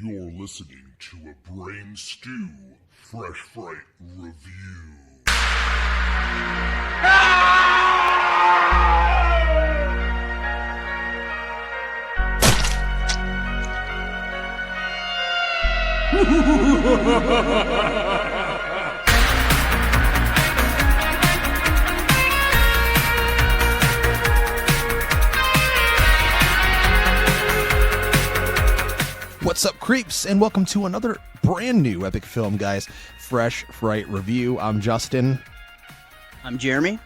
You're listening to a Brain Stew Fresh Fright Review. What's up, creeps, and welcome to another brand new epic film, guys. Fresh Fright Review. I'm Justin. I'm Jeremy.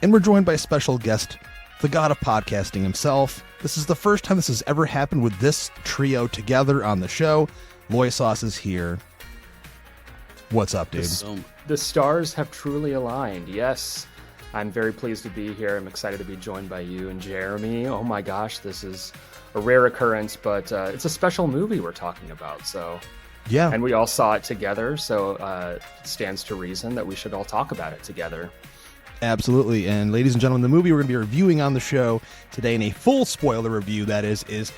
And we're joined by a special guest, the god of podcasting himself. This is the first time this has ever happened with this trio together on the show. LoySauce is here. What's up, dude? The stars have truly aligned, yes. I'm very pleased to be here. I'm excited to be joined by you and Jeremy. Oh my gosh, this is a rare occurrence, but it's a special movie we're talking about. So yeah, and we all saw it together, so it stands to reason that we should all talk about it together. Absolutely. And ladies and gentlemen, the movie we're going to be reviewing on the show today in a full spoiler review, that is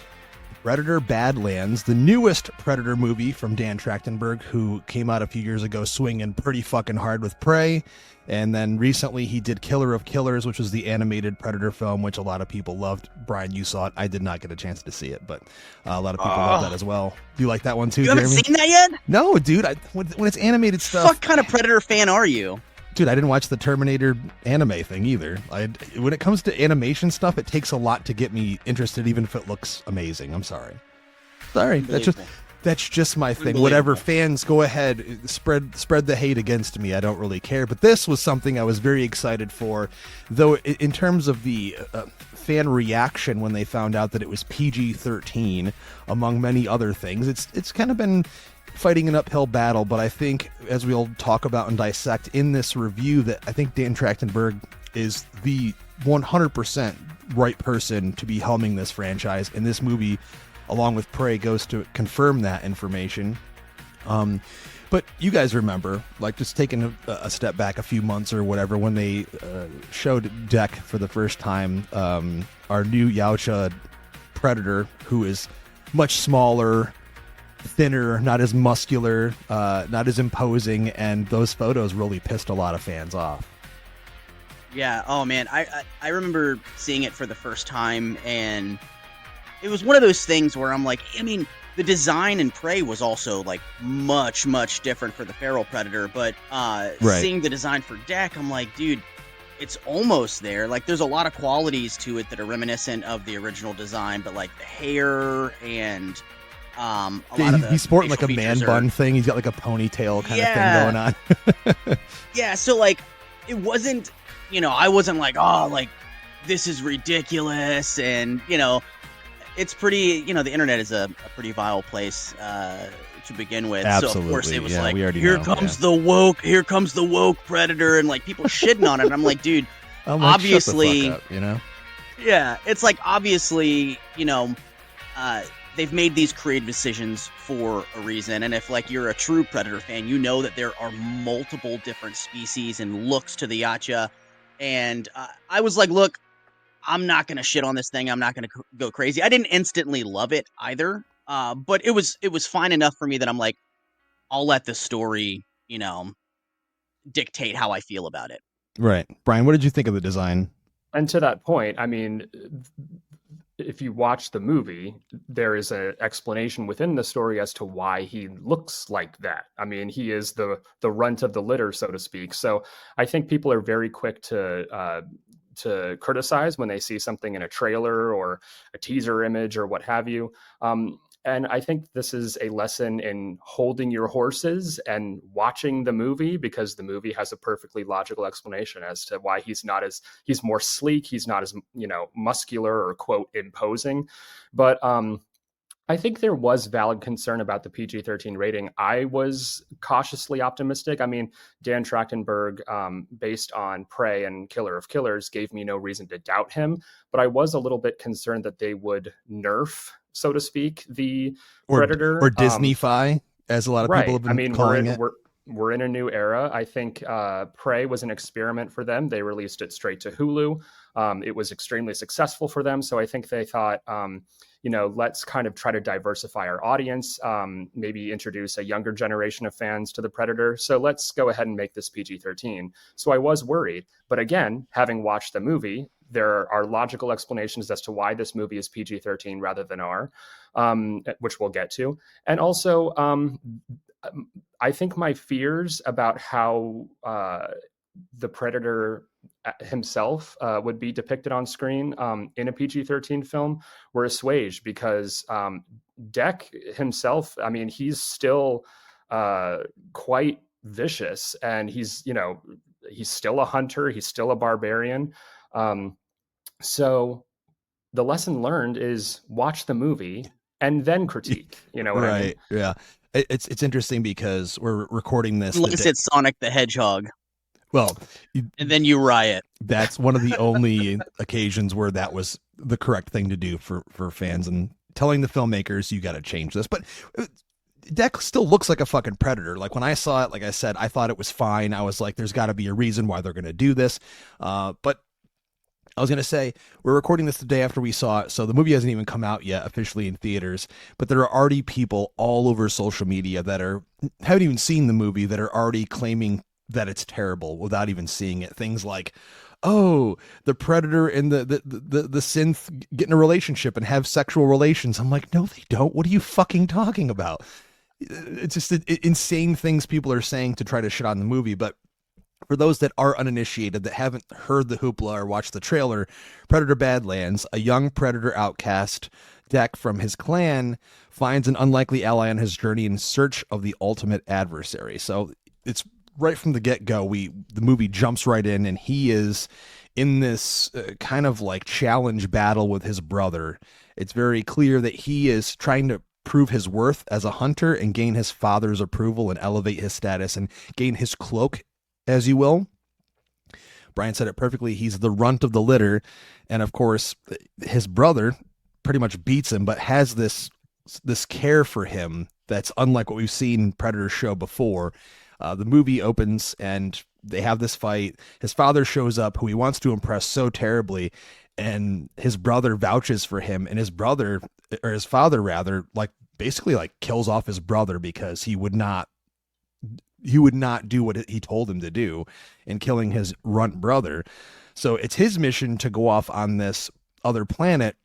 Predator Badlands, the newest Predator movie from Dan Trachtenberg, who came out a few years ago swinging pretty fucking hard with Prey. And then recently he did Killer of Killers, which was the animated Predator film, which a lot of people loved. Brian, you saw it. I did not get a chance to see it, but a lot of people love that as well. Do you like that one too, You haven't Jeremy? seen that yet? No, dude. When it's animated stuff... What kind of Predator fan are you? Dude, I didn't watch the Terminator anime thing either. When it comes to animation stuff, it takes a lot to get me interested, even if it looks amazing. I'm sorry. That's just my thing. Whatever, fans, go ahead, spread the hate against me. I don't really care. But this was something I was very excited for, though. In terms of the fan reaction when they found out that it was PG-13, among many other things, it's kind of been fighting an uphill battle. But I think, as we'll talk about and dissect in this review, that I think Dan Trachtenberg is the 100% right person to be helming this franchise, and this movie, along with Prey, goes to confirm that information. But you guys remember, like, just taking a step back a few months or whatever, when they showed Deck for the first time, our new Yautja Predator, who is much smaller, thinner, not as muscular, not as imposing, and those photos really pissed a lot of fans off. Yeah, oh man, I remember seeing it for the first time, and it was one of those things where I'm like, I mean, the design in Prey was also like much different for the feral predator, but seeing the design for Deck, I'm like, dude, it's almost there. Like, there's a lot of qualities to it that are reminiscent of the original design, but like the hair and a lot of the he's sporting like a man bun are... thing. He's got like a ponytail kind of thing going on. Yeah, so like, it wasn't, I wasn't like, oh, like, this is ridiculous, and, it's pretty, the internet is a pretty vile place to begin with. Absolutely. So of course it was like, here comes the woke predator, and like people shitting on it. And I'm like, dude, obviously, shut the fuck up, Yeah, it's like, obviously, they've made these creative decisions for a reason. And if like you're a true Predator fan, you know that there are multiple different species and looks to the Yautja. And I was like, look, I'm not going to shit on this thing. I'm not going to go crazy. I didn't instantly love it either. But it was fine enough for me that I'm like, I'll let the story, dictate how I feel about it. Right. Brian, what did you think of the design? And to that point, I mean, if you watch the movie, there is an explanation within the story as to why he looks like that. I mean, he is the runt of the litter, so to speak. So I think people are very quick to criticize when they see something in a trailer or a teaser image or what have you. And I think this is a lesson in holding your horses and watching the movie, because the movie has a perfectly logical explanation as to why he's more sleek. He's not as, muscular or, quote, imposing. But I think there was valid concern about the PG-13 rating. I was cautiously optimistic. I mean, Dan Trachtenberg, based on Prey and Killer of Killers, gave me no reason to doubt him. But I was a little bit concerned that they would nerf, so to speak, the Predator. Or Disney-fy, as a lot of people have been calling it. We're in a new era. I think Prey was an experiment for them. They released it straight to Hulu. It was extremely successful for them. So I think they thought, let's kind of try to diversify our audience, maybe introduce a younger generation of fans to the Predator. So let's go ahead and make this PG-13. So I was worried. But again, having watched the movie, there are logical explanations as to why this movie is PG-13 rather than R, which we'll get to. And also, I think my fears about how the Predator himself would be depicted on screen in a PG-13 film were assuaged, because Deck himself, I mean, he's still quite vicious, and he's still a hunter, he's still a barbarian. So the lesson learned is watch the movie and then critique. You know what I mean? Yeah. It's interesting because we're recording this. Unless it's Sonic the Hedgehog. Well, and then you riot. That's one of the only occasions where that was the correct thing to do for fans, and telling the filmmakers, you got to change this. But Deck still looks like a fucking predator. Like when I saw it, like I said, I thought it was fine. I was like, there's got to be a reason why they're going to do this. But I was going to say, we're recording this the day after we saw it, so the movie hasn't even come out yet officially in theaters, but there are already people all over social media that haven't even seen the movie that are already claiming that it's terrible without even seeing it. Things like, oh, the Predator and the synth get in a relationship and have sexual relations. I'm like, no, they don't. What are you fucking talking about? It's just insane things people are saying to try to shit on the movie. But for those that are uninitiated, that haven't heard the hoopla or watched the trailer, Predator Badlands, a young Predator outcast, Deck from his clan, finds an unlikely ally on his journey in search of the ultimate adversary. So it's right from the get-go, the movie jumps right in, and he is in this kind of like challenge battle with his brother. It's very clear that he is trying to prove his worth as a hunter and gain his father's approval and elevate his status and gain his cloak, as you will. Brian said it perfectly. He's the runt of the litter. And of course, his brother pretty much beats him, but has this care for him that's unlike what we've seen Predator show before. The movie opens and they have this fight. His father shows up, who he wants to impress so terribly, and his brother vouches for him, and his father rather, like basically like kills off his brother because he would not do what he told him to do in killing his runt brother. So it's his mission to go off on this other planet,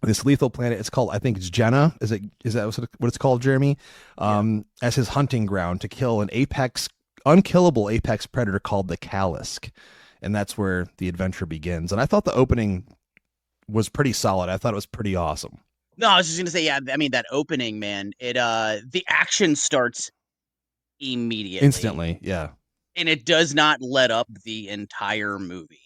this lethal planet. It's called, I think it's Jenna. Is that what it's called, Jeremy? As his hunting ground to kill an unkillable apex predator called the Callisk. And that's where the adventure begins. And I thought the opening was pretty solid. I thought it was pretty awesome. No, I was just going to say, yeah, I mean, that opening, man, the action starts immediately. Instantly, yeah. And it does not let up the entire movie.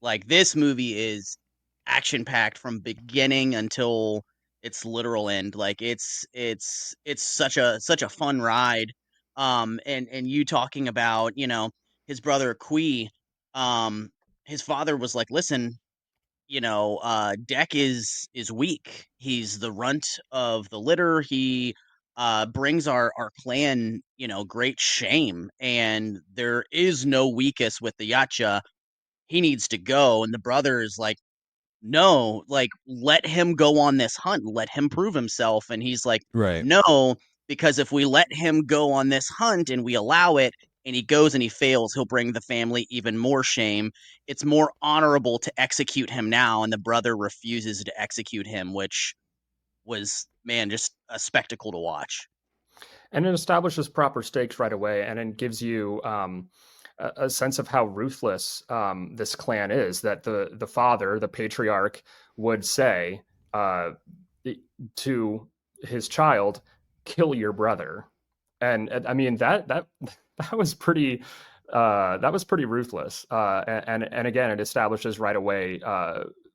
Like, this movie is action-packed from beginning until its literal end. Like, it's such a fun ride. And you talking about, his brother Kui, his father was like, listen, Deck is weak. He's the runt of the litter. He brings our clan, great shame, and there is no weakest with the Yacha. He needs to go. And the brother is like, no, like, let him go on this hunt, let him prove himself. And he's like, right, no, because if we let him go on this hunt and we allow it, and he goes and he fails, he'll bring the family even more shame. It's more honorable to execute him now. And the brother refuses to execute him, which was, man, just a spectacle to watch. And it establishes proper stakes right away, and it gives you a sense of how ruthless this clan is. That the father, the patriarch, would say to his child, "Kill your brother," and I mean that was pretty ruthless. And again, it establishes right away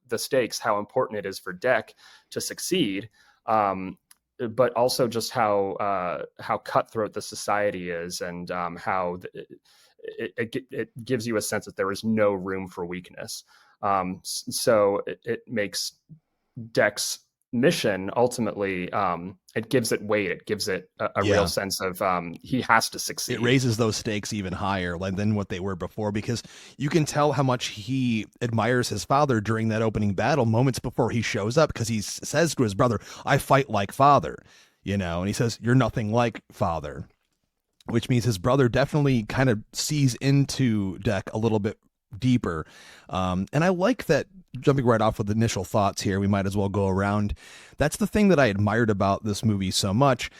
the stakes, how important it is for Deck to succeed. But also just how cutthroat the society is, and how it gives you a sense that there is no room for weakness. So it makes Deck's mission ultimately, it gives it weight. It gives it a real sense of he has to succeed. It raises those stakes even higher than what they were before, because you can tell how much he admires his father during that opening battle moments before he shows up, because he says to his brother, I fight like father, and he says, you're nothing like father, which means his brother definitely kind of sees into Deck a little bit deeper. And I like that. Jumping right off with initial thoughts here, we might as well go around. That's the thing that I admired about this movie so much.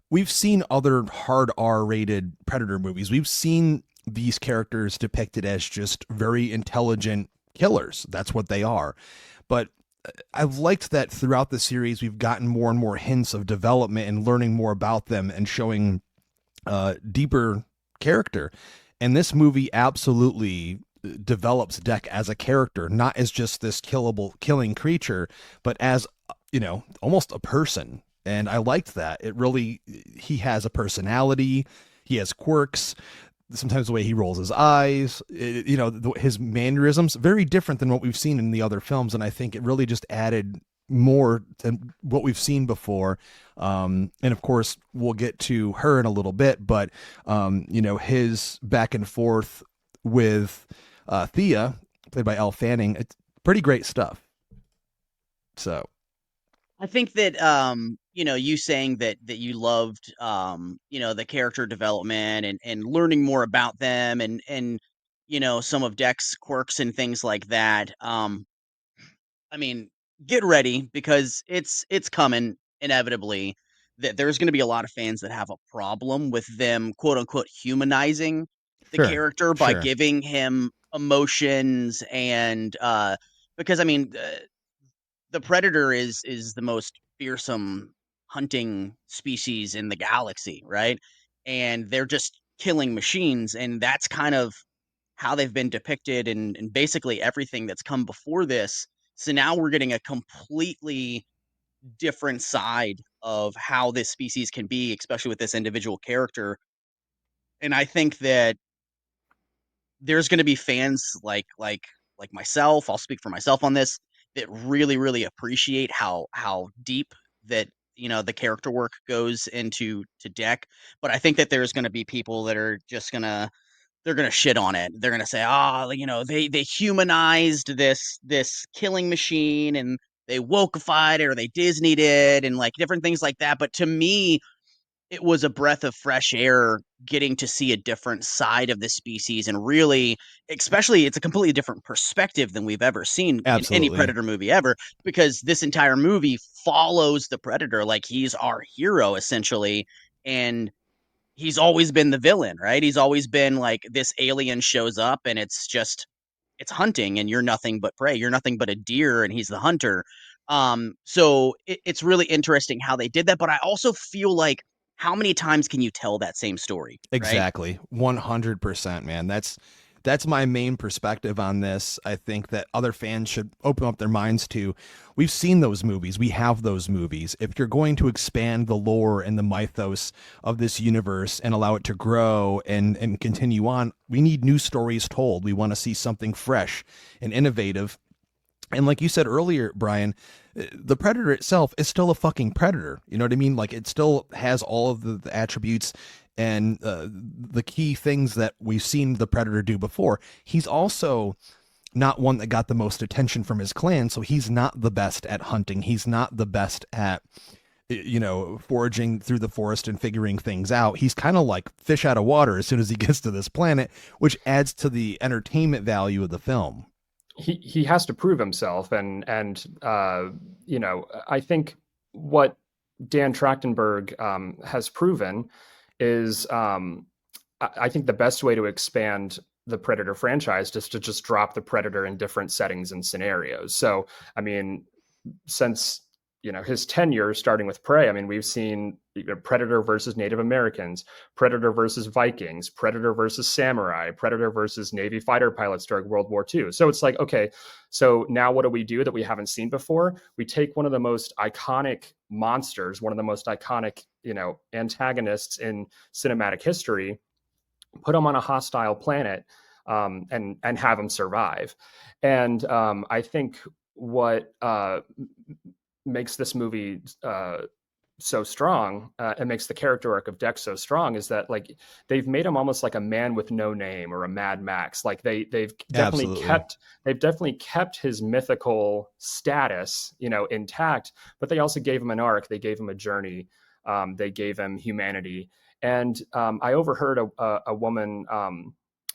We've seen other hard R-rated Predator movies. We've seen these characters depicted as just very intelligent killers. That's what they are. But I've liked that throughout the series, we've gotten more and more hints of development and learning more about them and showing deeper character. And this movie absolutely develops Deck as a character, not as just this killing creature, but as, almost a person. And I liked that. He has a personality, he has quirks, sometimes the way he rolls his eyes, his mannerisms, very different than what we've seen in the other films. And I think it really just added more than what we've seen before. And of course, we'll get to her in a little bit, but, his back and forth with Thea, played by Elle Fanning, it's pretty great stuff. So I think that you saying that you loved the character development and learning more about them and some of Deck's quirks and things like that. I mean, get ready, because it's coming inevitably, that there's going to be a lot of fans that have a problem with them, quote unquote, humanizing the character by sure. giving him emotions and because I mean, the predator is the most fearsome hunting species in the galaxy, right? And they're just killing machines, and that's kind of how they've been depicted and basically everything that's come before this. So now we're getting a completely different side of how this species can be, especially with this individual character. And I think that there's going to be fans like myself. I'll speak for myself on this, that really appreciate how deep that the character work goes into to Deck. But I think that there's going to be people that are just they're gonna shit on it. They're gonna say, "Oh, they humanized this killing machine and they wokeified it or they Disneyed it and like different things like that." But to me, it was a breath of fresh air getting to see a different side of the species, and really, especially, it's a completely different perspective than we've ever seen in any Absolutely. Predator movie ever, because this entire movie follows the Predator like he's our hero essentially, and he's always been the villain, right? He's always been like, this alien shows up and it's hunting and you're nothing but prey. You're nothing but a deer and he's the hunter. So it's really interesting how they did that. But I also feel like, how many times can you tell that same story? Right? Exactly. 100%, man. That's my main perspective on this. I think that other fans should open up their minds to. We've seen those movies. We have those movies. If you're going to expand the lore and the mythos of this universe and allow it to grow and continue on, we need new stories told. We want to see something fresh and innovative. And like you said earlier, Brian, the Predator itself is still a fucking Predator. You know what I mean? Like, it still has all of the attributes and the key things that we've seen the Predator do before. He's also not one that got the most attention from his clan, so he's not the best at hunting. He's not the best at, foraging through the forest and figuring things out. He's kind of like fish out of water as soon as he gets to this planet, which adds to the entertainment value of the film. He has to prove himself, and I think what Dan Trachtenberg has proven is, I think the best way to expand the Predator franchise is to just drop the Predator in different settings and scenarios. So, I mean, since his tenure, starting with Prey, I mean, we've seen Predator versus Native Americans, Predator versus Vikings, Predator versus Samurai, Predator versus Navy fighter pilots during World War II. So it's like, okay, so now what do we do that we haven't seen before? We take one of the most iconic monsters, one of the most iconic, antagonists in cinematic history, put him on a hostile planet, and have him survive. And I think what makes this movie so strong, and makes the character arc of Dex so strong, is that like they've made him almost like a man with no name or a Mad Max. Like they've definitely kept his mythical status, intact, but they also gave him an arc. They gave him a journey. They gave him humanity. And I overheard a woman,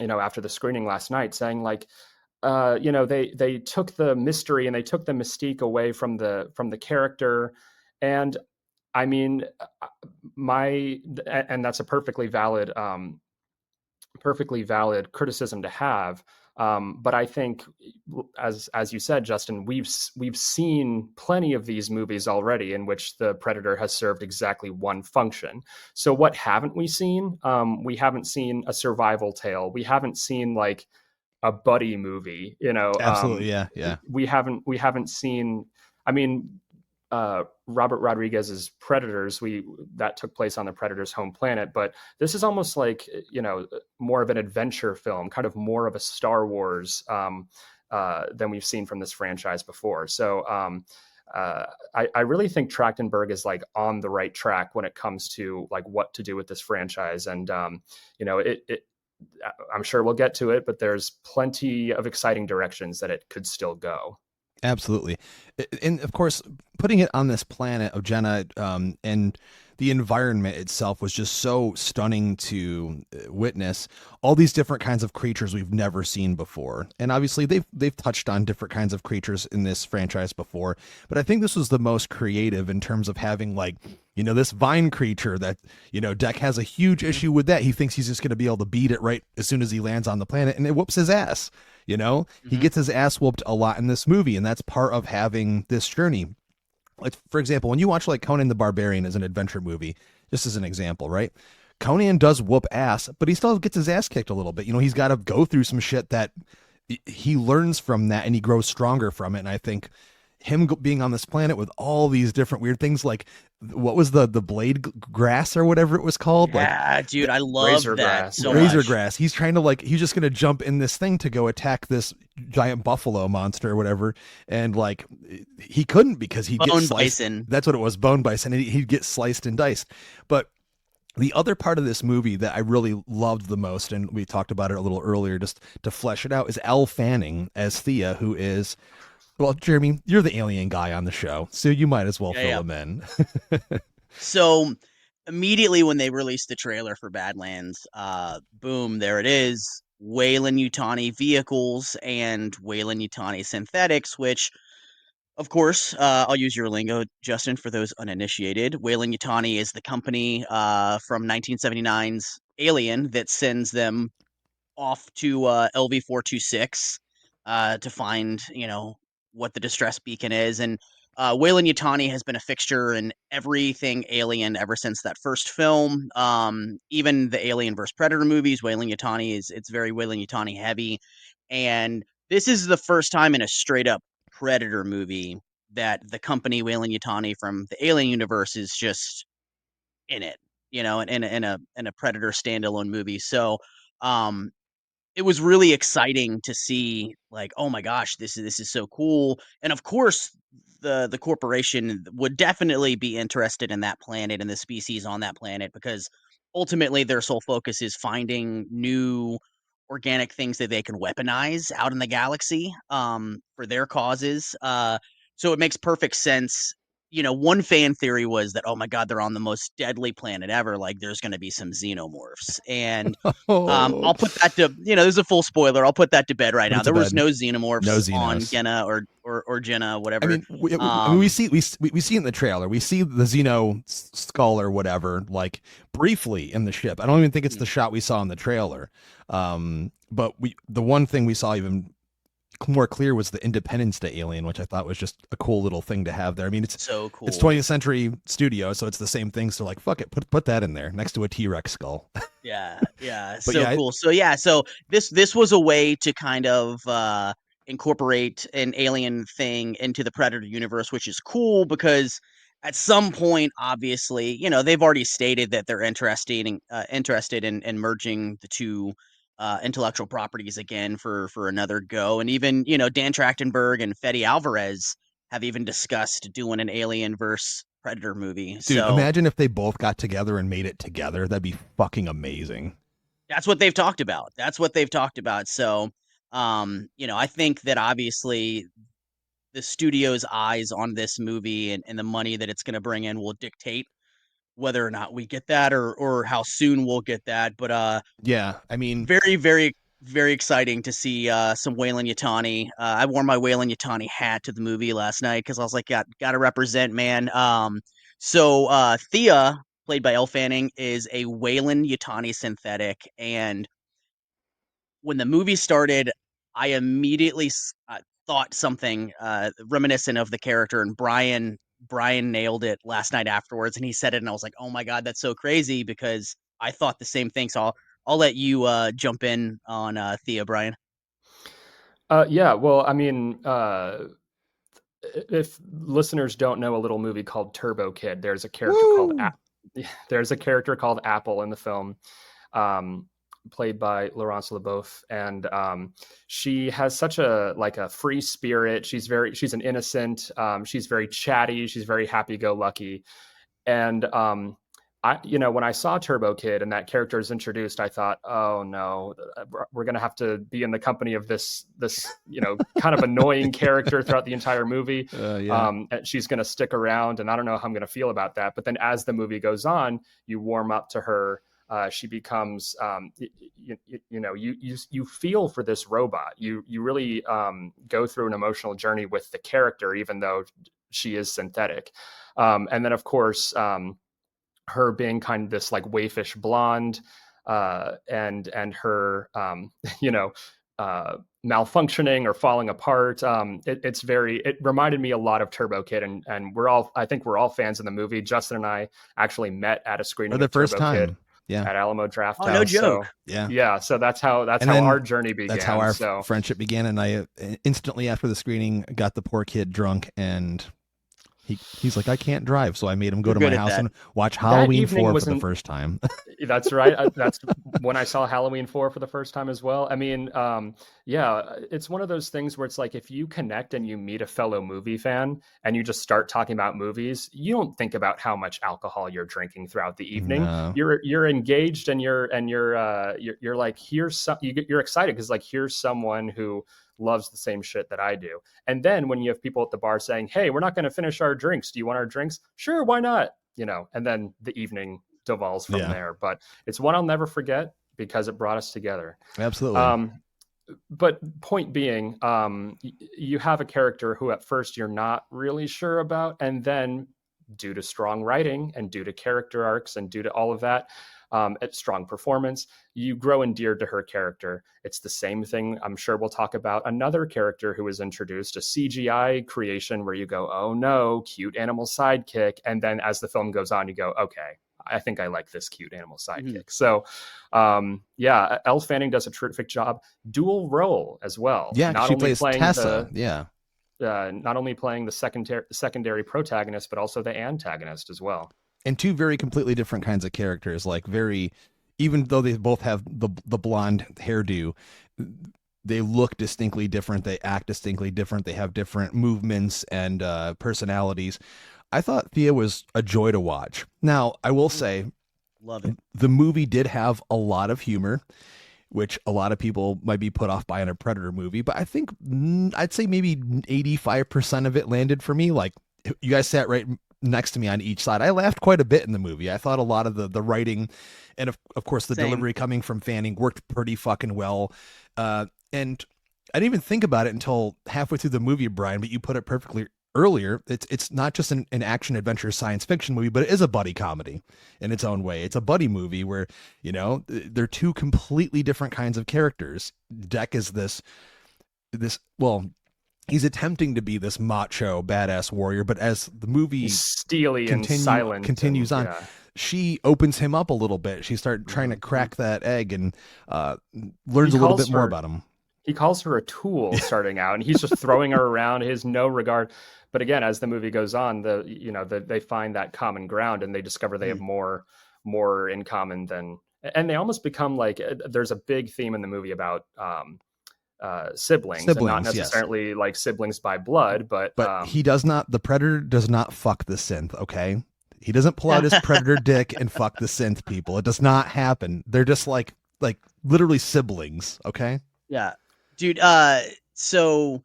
after the screening last night saying like, they took the mystery and they took the mystique away from the character. And I mean, and that's a perfectly valid criticism to have. But I think, as you said, Justin, we've seen plenty of these movies already in which the Predator has served exactly one function. So what haven't we seen? We haven't seen a survival tale. We haven't seen like a buddy movie. Absolutely, yeah. We haven't seen. I mean, Robert Rodriguez's Predators, that took place on the Predator's home planet, but this is almost like, more of an adventure film, kind of more of a Star Wars than we've seen from this franchise before. So I really think Trachtenberg is like on the right track when it comes to like what to do with this franchise. And, I'm sure we'll get to it, but there's plenty of exciting directions that it could still go. Absolutely. And of course, putting it on this planet of Jenna, and the environment itself was just so stunning to witness. All these different kinds of creatures we've never seen before. And obviously they've touched on different kinds of creatures in this franchise before, but I think this was the most creative in terms of having like, this vine creature that, Deck has a huge issue with that. He thinks he's just going to be able to beat it right as soon as he lands on the planet, and it whoops his ass. He gets his ass whooped a lot in this movie, and that's part of having this journey. Like, for example, when you watch like Conan the Barbarian as an adventure movie, just as an example, right? Conan does whoop ass, but he still gets his ass kicked a little bit. He's got to go through some shit that he learns from that, and he grows stronger from it. And I think him being on this planet with all these different weird things, like what was the blade grass or whatever it was called? Yeah, like, dude, I love that grass. so razor much. grass. He's trying to he's just going to jump in this thing to go attack this giant buffalo monster or whatever. And like, he couldn't because he'd get sliced. Bison. That's what it was. Bone bison. And he'd get sliced and diced. But the other part of this movie that I really loved the most, and we talked about it a little earlier, just to flesh it out, is Elle Fanning as Thea, who is, well, Jeremy, you're the alien guy on the show, so you might as well fill him in. So immediately when they released the trailer for Badlands, boom, there it is. Weyland-Yutani vehicles and Weyland-Yutani synthetics, which, of course, I'll use your lingo, Justin, for those uninitiated. Weyland-Yutani is the company from 1979's Alien that sends them off to LV-426 to find, what the distress beacon is. And Weyland-Yutani has been a fixture in everything Alien ever since that first film. Even the Alien vs. Predator movies, Weyland-Yutani it's very Weyland-Yutani heavy. And this is the first time in a straight up Predator movie that the company Weyland-Yutani from the Alien universe is just in it, in a Predator standalone movie. So it was really exciting to see, like, oh my gosh, this is so cool. And of course, the corporation would definitely be interested in that planet and the species on that planet, because ultimately their sole focus is finding new organic things that they can weaponize out in the galaxy for their causes. So it makes perfect sense. One fan theory was that, oh my God, they're on the most deadly planet ever. Like, there's going to be some xenomorphs. And I'll put that to, there's a full spoiler. I'll put that to bed right now. There was no xenomorphs on Genna or Jenna, whatever. I mean, we see in the trailer, we see the Xeno skull or whatever, like briefly in the ship. I don't even think it's the shot we saw in the trailer. But the one thing we saw even more clear was the Independence Day alien, which I thought was just a cool little thing to have there. I mean, it's so cool. It's 20th Century Studio, so it's the same thing. So like, fuck it, put that in there next to a T-Rex skull. Yeah, cool. So this was a way to kind of incorporate an alien thing into the Predator universe, which is cool because at some point, obviously, they've already stated that they're interested in merging the two intellectual properties again for another go. And even, Dan Trachtenberg and Fede Alvarez have even discussed doing an Alien versus Predator movie. Dude, So imagine if they both got together and made it together. That'd be fucking amazing. that's what they've talked about. That's what they've talked about. So, I think that obviously the studio's eyes on this movie and the money that it's going to bring in will dictate whether or not we get that or how soon we'll get that. But Yeah, I mean, very, very, very exciting to see some Wayland Yutani. I wore my Wayland Yutani hat to the movie last night because I was like, got to represent, man. So Thea, played by Elle Fanning, is a Wayland Yutani synthetic, and when the movie started, I immediately thought something reminiscent of the character, and Brian nailed it last night afterwards, and he said it, and I was like, "Oh my god, that's so crazy!" Because I thought the same thing. So I'll let you jump in on Thea, Brian. Yeah, well, I mean, if listeners don't know a little movie called Turbo Kid, there's a character called woo! there's a character called Apple in the film, um, played by Laurence Leboeuf, and she has such a free spirit. She's an innocent. She's very chatty. She's very happy-go-lucky, and when I saw Turbo Kid and that character is introduced, I thought, oh no, we're going to have to be in the company of this kind of annoying character throughout the entire movie. Yeah. And she's going to stick around, and I don't know how I'm going to feel about that. But then as the movie goes on, you warm up to her. She becomes, you feel for this robot. You really go through an emotional journey with the character, even though she is synthetic. And then, of course, her being kind of this like waifish blonde, and her, malfunctioning or falling apart. It reminded me a lot of Turbo Kid, and I think we're all fans of the movie. Justin and I actually met at a screening For the of first Turbo time. Kid. Yeah. At Alamo Draft Oh, House. no joke. So, Yeah. So that's how our journey began. That's how our friendship began. And I instantly after the screening got the poor kid drunk, and he's like, I can't drive, so I made him go to my house and watch Halloween 4 for the first time. That's right. That's when I saw Halloween 4 for the first time as well. I mean, it's one of those things where it's like if you connect and you meet a fellow movie fan and you just start talking about movies, you don't think about how much alcohol you're drinking throughout the evening. No. You're engaged, and you're like, you're excited because like here's someone who loves the same shit that I do. And then when you have people at the bar saying, hey, we're not going to finish our drinks, do you want our drinks? Sure, why not? And then the evening devolves from there. But it's one I'll never forget because it brought us together. Absolutely. But point being, you have a character who at first you're not really sure about, and then due to strong writing and due to character arcs and due to all of that, strong performance, you grow endeared to her character. It's the same thing, I'm sure we'll talk about another character who was introduced, a CGI creation where you go, oh no, cute animal sidekick. And then as the film goes on, you go, okay, I think I like this cute animal sidekick. So, Elle Fanning does a terrific job. Dual role as well. Yeah, she plays Tessa. Not only playing the secondary protagonist, but also the antagonist as well. And two very completely different kinds of characters, like even though they both have the blonde hairdo, they look distinctly different. They act distinctly different. They have different movements and personalities. I thought Thea was a joy to watch. Now, I will say, love it. The movie did have a lot of humor, which a lot of people might be put off by in a Predator movie. But I think I'd say maybe 85% of it landed for me. Like, you guys sat right next to me on each side. I laughed quite a bit in the movie. I thought a lot of the writing and of course the delivery coming from Fanning worked pretty fucking well. And I didn't even think about it until halfway through the movie, Brian, but you put it perfectly earlier. It's not just an action adventure science fiction movie, but it is a buddy comedy in its own way. It's a buddy movie where, they're two completely different kinds of characters. Deck is this he's attempting to be this macho badass warrior, but as the movie he's steely and silent continues on, she opens him up a little bit. She starts trying to crack that egg and learns a little bit more about him. He calls her a tool starting out, and he's just throwing her around. He has no regard. But again, as the movie goes on, they find that common ground, and they discover they have more in common than, and they almost become like, there's a big theme in the movie about siblings, and not Siblings, yes. necessarily like siblings by blood, but he does not. The Predator does not fuck the synth. Okay, he doesn't pull out his Predator dick and fuck the synth people. It does not happen. They're just like literally siblings. Okay. Yeah, dude. So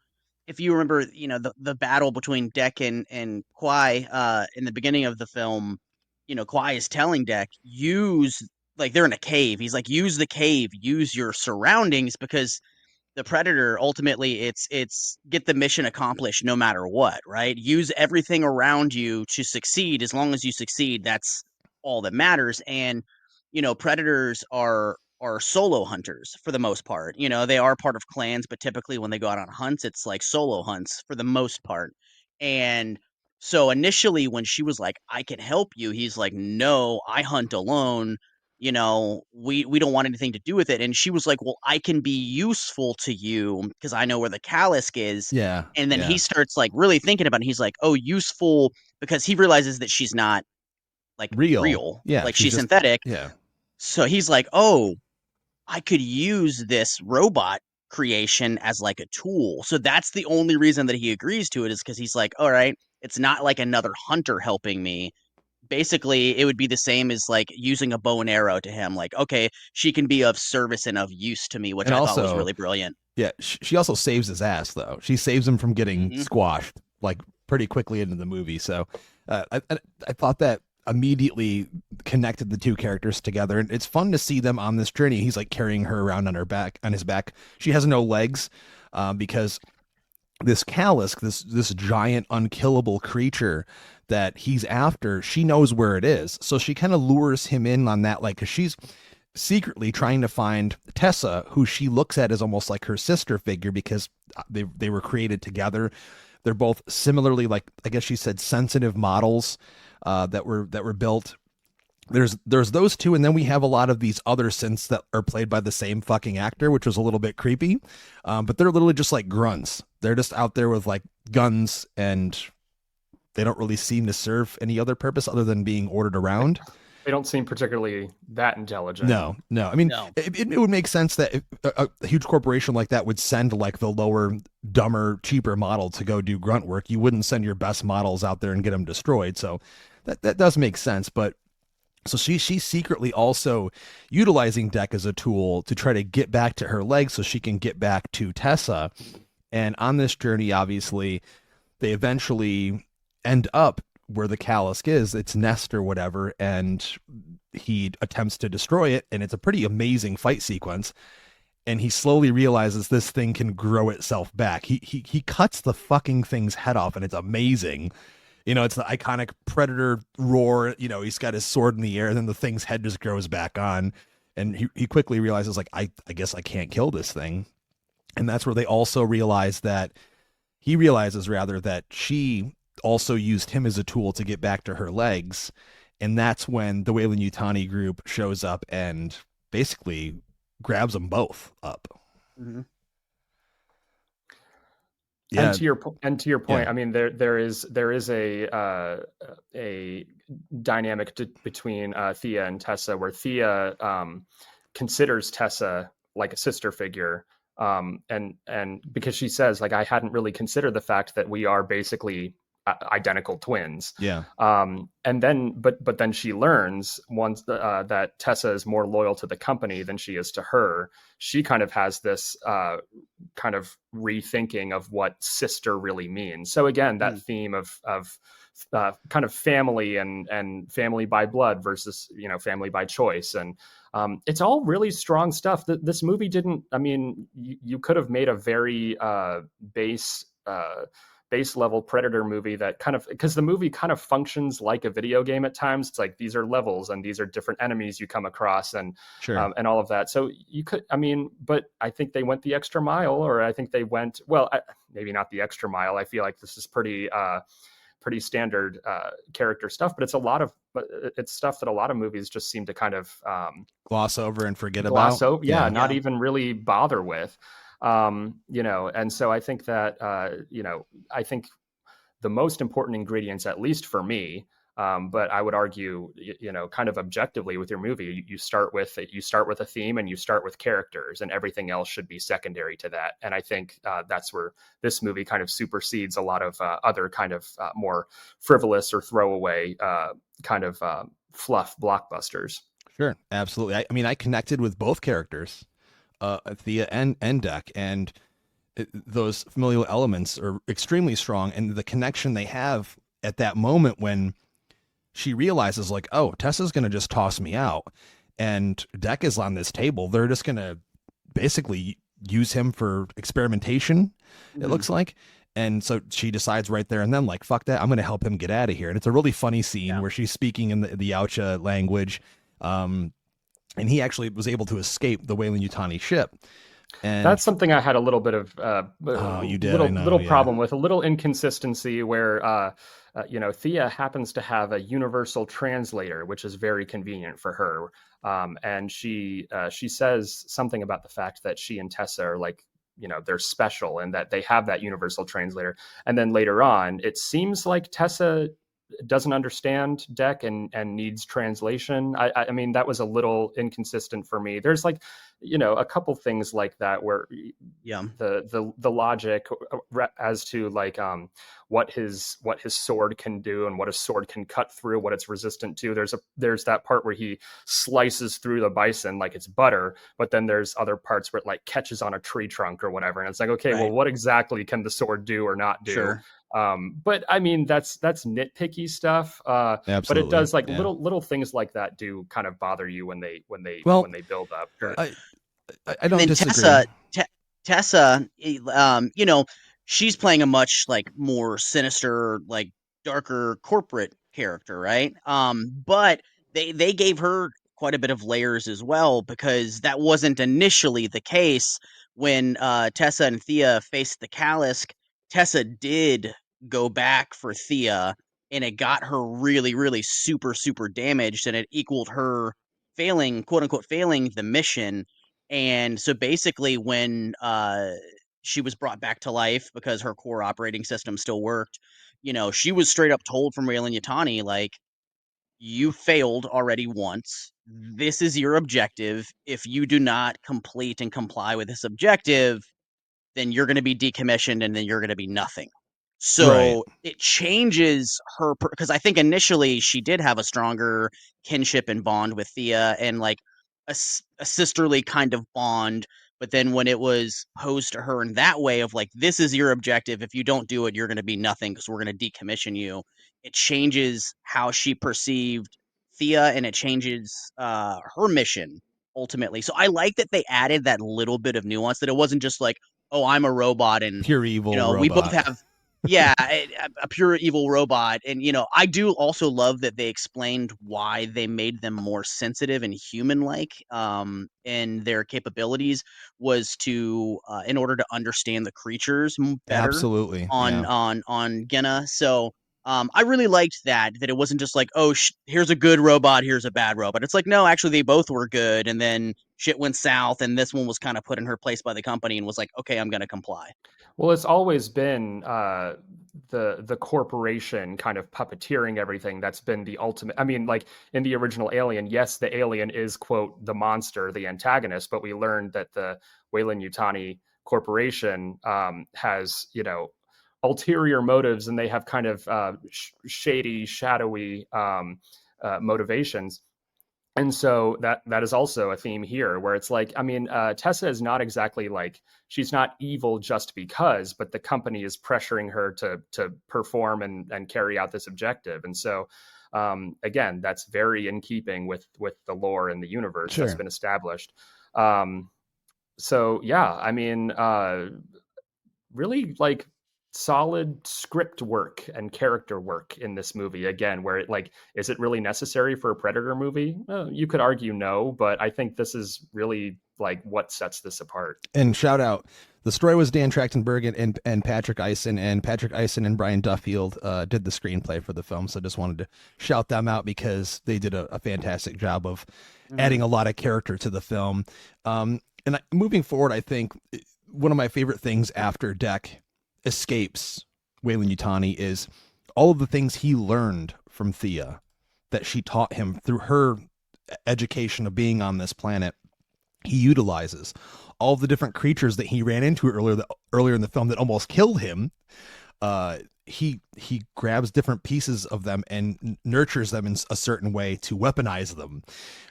if you remember, the battle between Deck and Kwai, in the beginning of the film, Kwai is telling Deck, they're in a cave. He's like, use the cave, use your surroundings, because the Predator, ultimately, it's get the mission accomplished no matter what, right? Use everything around you to succeed. As long as you succeed, that's all that matters. And Predators are solo hunters for the most part. They are part of clans, but typically when they go out on hunts, it's like solo hunts for the most part. And so initially when she was like, I can help you, he's like, no, I hunt alone. We don't want anything to do with it. And she was like, well, I can be useful to you because I know where the Calisk is. Yeah. And then yeah. he starts like really thinking about it. He's like, oh, useful, because he realizes that she's not like real. Yeah. Like she's just, synthetic. Yeah. So he's like, oh, I could use this robot creation as like a tool. So that's the only reason that he agrees to it, is because he's like, all right, it's not like another hunter helping me. Basically, it would be the same as like using a bow and arrow to him. Like, okay, she can be of service and of use to me, which I thought was really brilliant. Yeah, she also saves his ass, though. She saves him from getting squashed like pretty quickly into the movie. So I thought that immediately connected the two characters together, and it's fun to see them on this journey. He's like carrying her around on his back. She has no legs because this Calisk, this giant unkillable creature that he's after, she knows where it is, so she kind of lures him in on that, like, because she's secretly trying to find Tessa, who she looks at as almost like her sister figure, because they were created together. They're both similarly, like, I guess she said, sensitive models that were built. There's those two, and then we have a lot of these other synths that are played by the same fucking actor, which was a little bit creepy. But they're literally just like grunts. They're just out there with like guns, and they don't really seem to serve any other purpose other than being ordered around. They don't seem particularly that intelligent. No. I mean, No. It would make sense that a huge corporation like that would send like the lower, dumber, cheaper model to go do grunt work. You wouldn't send your best models out there and get them destroyed. So that does make sense. But so she's secretly also utilizing Deck as a tool to try to get back to her legs so she can get back to Tessa. And on this journey, obviously, they eventually end up where the Calisk is, its nest or whatever, and he attempts to destroy it, and it's a pretty amazing fight sequence. And he slowly realizes this thing can grow itself back. He cuts the fucking thing's head off, and it's amazing. It's the iconic Predator roar. He's got his sword in the air, and then the thing's head just grows back on. And he quickly realizes, like, I guess I can't kill this thing. And that's where they also realize that he realizes, rather, that she also used him as a tool to get back to her legs. And that's when the Weyland-Yutani group shows up and basically grabs them both up. Mm-hmm. Yeah. And to your point, Yeah. I mean, there is a dynamic between Thea and Tessa, where Thea considers Tessa like a sister figure, and because she says, like, I hadn't really considered the fact that we are basically identical twins. Yeah. And then, but then she learns once that Tessa is more loyal to the company than she is to her. She kind of has this kind of rethinking of what sister really means. So again, that theme of kind of family and family by blood versus, family by choice. And it's all really strong stuff. This movie didn't, I mean, you could have made a very base level Predator movie that kind of, because the movie kind of functions like a video game at times. It's like, these are levels and these are different enemies you come across, and Sure. And all of that. So you could, I mean, but I think they went the extra mile, or I think they went, well, maybe not the extra mile. I feel like this is pretty standard character stuff, but it's stuff that a lot of movies just seem to kind of gloss over and forget about. Not even really bother with. And so I think that, I think the most important ingredients, at least for me, But I would argue, kind of objectively with your movie, you start with a theme and you start with characters, and everything else should be secondary to that. And I think that's where this movie kind of supersedes a lot of other kind of more frivolous or throwaway kind of fluff blockbusters. Sure, absolutely. I mean, I connected with both characters, Thea and Deck, and those familial elements are extremely strong, and the connection they have at that moment when she realizes, like, oh, Tessa's going to just toss me out, and Deck is on this table. They're just going to basically use him for experimentation, it looks like. And so she decides right there and then, like, fuck that, I'm going to help him get out of here. And it's a really funny scene where she's speaking in the Yautja language, and he actually was able to escape the Weyland-Yutani ship. And that's something I had a little bit of little problem with, a little inconsistency where Thea happens to have a universal translator, which is very convenient for her. And she says something about the fact that she and Tessa are like, they're special and that they have that universal translator. And then later on, it seems like Tessa doesn't understand Deck and needs translation. I mean, that was a little inconsistent for me. There's like, a couple things like that where the logic as to like what his sword can do and what a sword can cut through, what it's resistant to. There's that part where he slices through the bison like it's butter, but then there's other parts where it like catches on a tree trunk or whatever, and it's like, okay, well, what exactly can the sword do or not do? Sure. But I mean, that's nitpicky stuff. But it does like little things like that do kind of bother you when they build up. I don't disagree. Tessa, she's playing a much like more sinister, like darker corporate character, right? But they gave her quite a bit of layers as well, because that wasn't initially the case when Tessa and Thea faced the Kalisk. Tessa did go back for Thea, and it got her really, really super, super damaged, and it equaled her failing, quote unquote, failing the mission. And so basically when she was brought back to life because her core operating system still worked, she was straight up told from Weyland-Yutani, like, you failed already once. This is your objective. If you do not complete and comply with this objective, then you're going to be decommissioned and then you're going to be nothing. So it changes her, because I think initially she did have a stronger kinship and bond with Thea and like a sisterly kind of bond. But then when it was posed to her in that way of like, this is your objective, if you don't do it, you're going to be nothing because we're going to decommission you, it changes how she perceived Thea, and it changes her mission ultimately. So I like that they added that little bit of nuance, that it wasn't just like, oh, I'm a robot and pure evil robot. We both have a pure evil robot. And I do also love that they explained why they made them more sensitive and human-like in their capabilities, was to in order to understand the creatures better. Absolutely. On Genna. So I really liked that it wasn't just like, oh, here's a good robot, here's a bad robot. It's like, no, actually they both were good, and then shit went south, and this one was kind of put in her place by the company and was like, okay, I'm going to comply. Well, it's always been the corporation kind of puppeteering everything that's been the ultimate. I mean, like in the original Alien, yes, the alien is, quote, the monster, the antagonist, but we learned that the Weyland-Yutani corporation has, ulterior motives, and they have kind of shady, shadowy motivations. And so that is also a theme here, where it's like, I mean, Tessa is not exactly like, she's not evil just because, but the company is pressuring her to perform and carry out this objective. And so, again, that's very in keeping with the lore and the universe that's been established. So yeah, I mean, really like solid script work and character work in this movie, again, where it like, is it really necessary for a Predator movie? You could argue no, but I think this is really like what sets this apart. And shout out, the story was Dan Trachtenberg and Patrick Eisen, and Patrick Eisen and Brian Duffield did the screenplay for the film. So just wanted to shout them out because they did a fantastic job of adding a lot of character to the film. Moving forward, I think one of my favorite things after Deck escapes Weyland-Yutani is all of the things he learned from Thea that she taught him through her education of being on this planet. He utilizes all the different creatures that he ran into earlier in the film that almost killed him. He grabs different pieces of them and nurtures them in a certain way to weaponize them,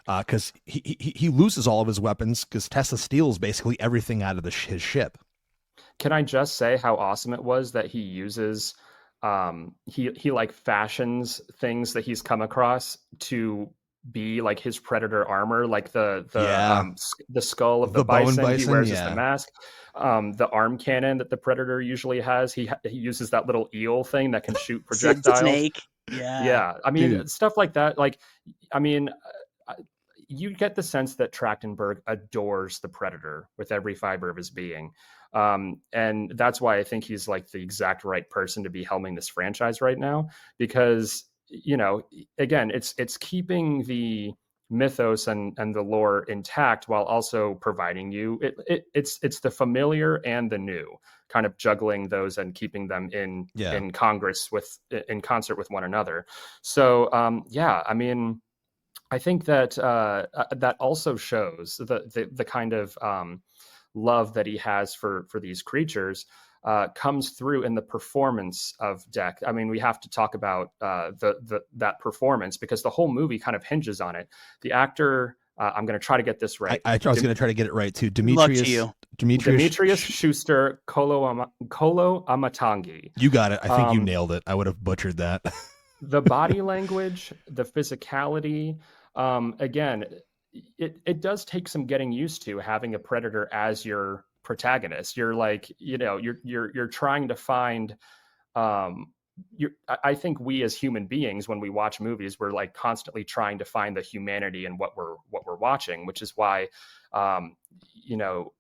because he loses all of his weapons because Tessa steals basically everything out of his ship. Can I just say how awesome it was that he uses he like fashions things that he's come across to be like his predator armor, like the skull of the bison he wears as the mask, the arm cannon that the predator usually has. He uses that little eel thing that can shoot projectiles. Snake. I mean, stuff like that. Like, I mean, you get the sense that Trachtenberg adores the predator with every fiber of his being. And that's why I think he's like the exact right person to be helming this franchise right now, because, you know, again, it's keeping the mythos and the lore intact while also providing you it's the familiar and the new, kind of juggling those and keeping them in concert with one another. So I mean, I think that that also shows the kind of love that he has for these creatures comes through in the performance of Deck. I mean, we have to talk about that performance because the whole movie kind of hinges on it. The actor, I'm going to try to get this right. I was going to try to get it right too. Demetrius Schuster Kolo Amatangi. You got it. I think you nailed it. I would have butchered that. The body language, the physicality, again, it does take some getting used to having a predator as your protagonist. You're like, you know, you're trying to find I think we as human beings, when we watch movies, we're like constantly trying to find the humanity in what we're watching, which is why you know,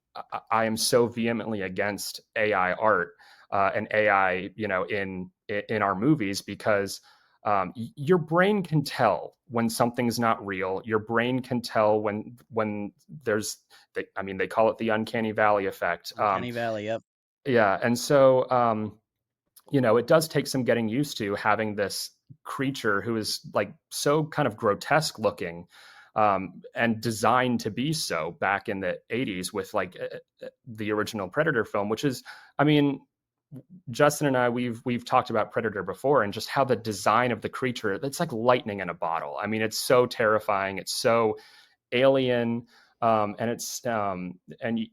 I am so vehemently against AI art and AI, you know, in our movies, because your brain can tell when something's not real. Your brain can tell when there's, I mean, they call it the uncanny valley effect. Uncanny valley, yep. Yeah, and so you know, it does take some getting used to having this creature who is like so kind of grotesque looking, and designed to be so back in the 80s with like the original Predator film, which is, I mean, Justin and I, we've talked about Predator before, and just how the design of the creature, it's like lightning in a bottle. I mean, it's so terrifying. It's so alien. And it's, and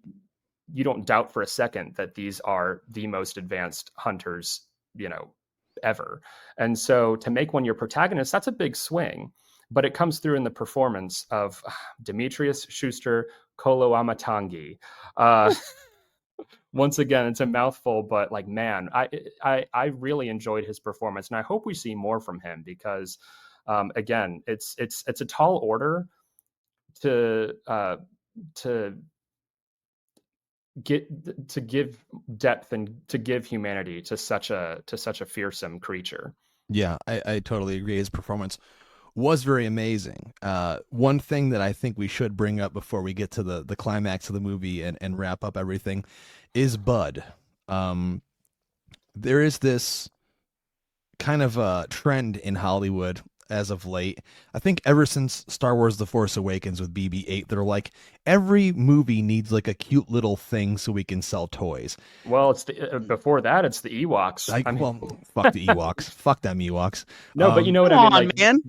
you don't doubt for a second that these are the most advanced hunters, you know, ever. And so to make one your protagonist, that's a big swing, but it comes through in the performance of Demetrius Schuster Kolo Amatangi. Once again, it's a mouthful, but like, man, I really enjoyed his performance, and I hope we see more from him because, again, it's a tall order to give depth and to give humanity to such a fearsome creature. Yeah, I totally agree. His performance was very amazing. One thing that I think we should bring up before we get to the climax of the movie and wrap up everything is Bud. There is this kind of a trend in Hollywood as of late. I think ever since Star Wars The Force Awakens with BB-8, they're like, every movie needs like a cute little thing so we can sell toys. Well, it's before that, it's the Ewoks. Well, fuck the Ewoks. Fuck them Ewoks. No, but you know what I mean? Like, man.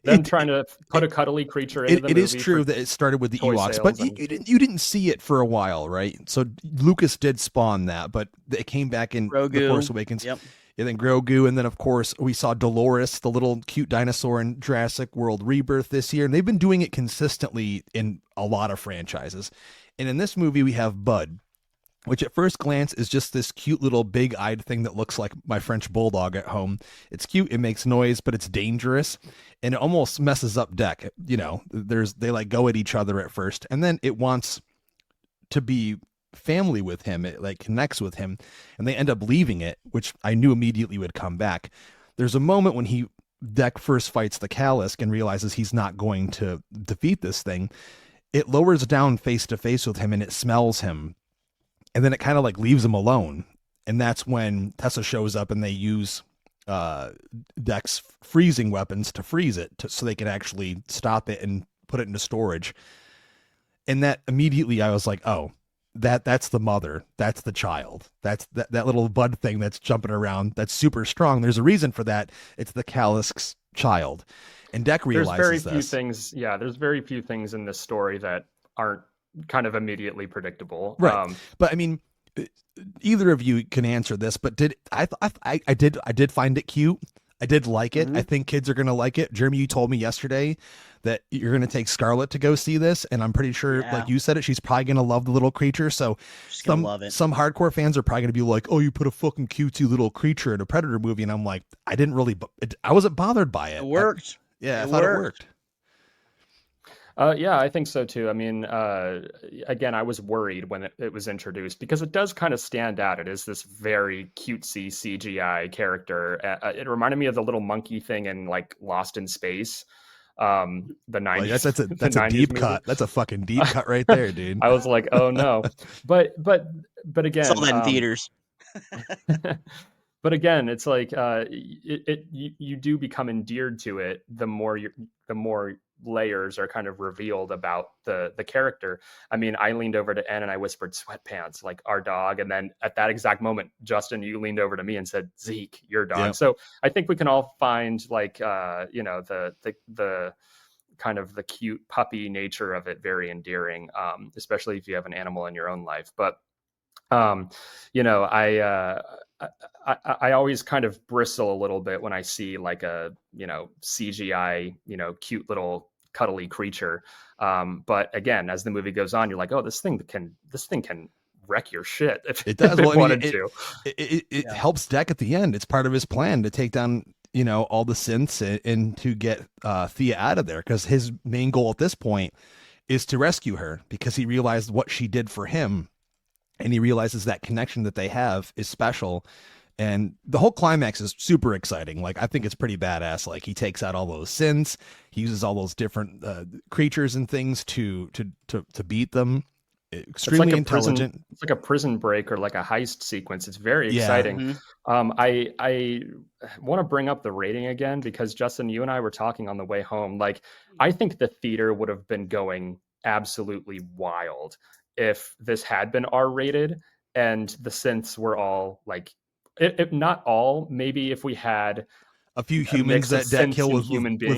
Them trying to put a cuddly creature into the movie. It is true that it started with the Ewoks, but you didn't see it for a while, right? So Lucas did spawn that, but it came back in Grogu. The Force Awakens. Yep. And then Grogu, and then of course we saw Dolores, the little cute dinosaur in Jurassic World Rebirth this year, and they've been doing it consistently in a lot of franchises. And in this movie we have Bud, which at first glance is just this cute little big-eyed thing that looks like my French bulldog at home. It's cute, it makes noise, but it's dangerous, and it almost messes up Deck. You know, they like go at each other at first, and then it wants to be family with him. It like connects with him, and they end up leaving it, which I knew immediately would come back. There's a moment when Deck first fights the Calisk and realizes he's not going to defeat this thing. It lowers down face to face with him, and it smells him. And then it kind of like leaves him alone. And that's when Tessa shows up and they use Deck's freezing weapons to freeze it so they can actually stop it and put it into storage. And that immediately I was like, oh, that's the mother. That's the child. That's that little bud thing that's jumping around. That's super strong. There's a reason for that. It's the Kalisk's child. And Deck realizes there's very few things. Yeah, there's very few things in this story that aren't kind of immediately predictable. Right. But I mean, either of you can answer this, but I did find it cute. I did like it. I think kids are going to like it. Jeremy, you told me yesterday that you're going to take Scarlett to go see this. And I'm pretty sure, like you said it, she's probably going to love the little creature. So some hardcore fans are probably going to be like, oh, you put a fucking cutesy little creature in a Predator movie. And I'm like, I wasn't bothered by it. It worked. I thought it worked. Yeah, I think so too. I mean, again, I was worried when it was introduced because it does kind of stand out. It is this very cutesy CGI character. It reminded me of the little monkey thing in like Lost in Space, the 90s. That's a deep movie. cut. That's a fucking deep cut right there, dude. I was like, oh no, but again, saw that in theaters. But again, it's like you do become endeared to it the more layers are kind of revealed about the character. I mean, I leaned over to Ann and I whispered sweatpants, like our dog. And then at that exact moment, Justin, you leaned over to me and said, Zeke, your dog. Yeah. So I think we can all find like, the kind of the cute puppy nature of it very endearing, especially if you have an animal in your own life. But, I always kind of bristle a little bit when I see like a, CGI, cute little cuddly creature. But again, as the movie goes on, you're like, oh, this thing can wreck your shit if it does. If it wanted to. It helps Deck at the end. It's part of his plan to take down, all the synths and to get Thea out of there, because his main goal at this point is to rescue her, because he realized what she did for him. And he realizes that connection that they have is special. And the whole climax is super exciting. Like, I think it's pretty badass. Like, he takes out all those synths. He uses all those different creatures and things to beat them. Extremely intelligent. It's like a prison break or like a heist sequence. It's very exciting. Mm-hmm. I want to bring up the rating again, because Justin, you and I were talking on the way home. Like, I think the theater would have been going absolutely wild if this had been R-rated and the synths were all like, if not all, maybe if we had a few humans that Deck kill with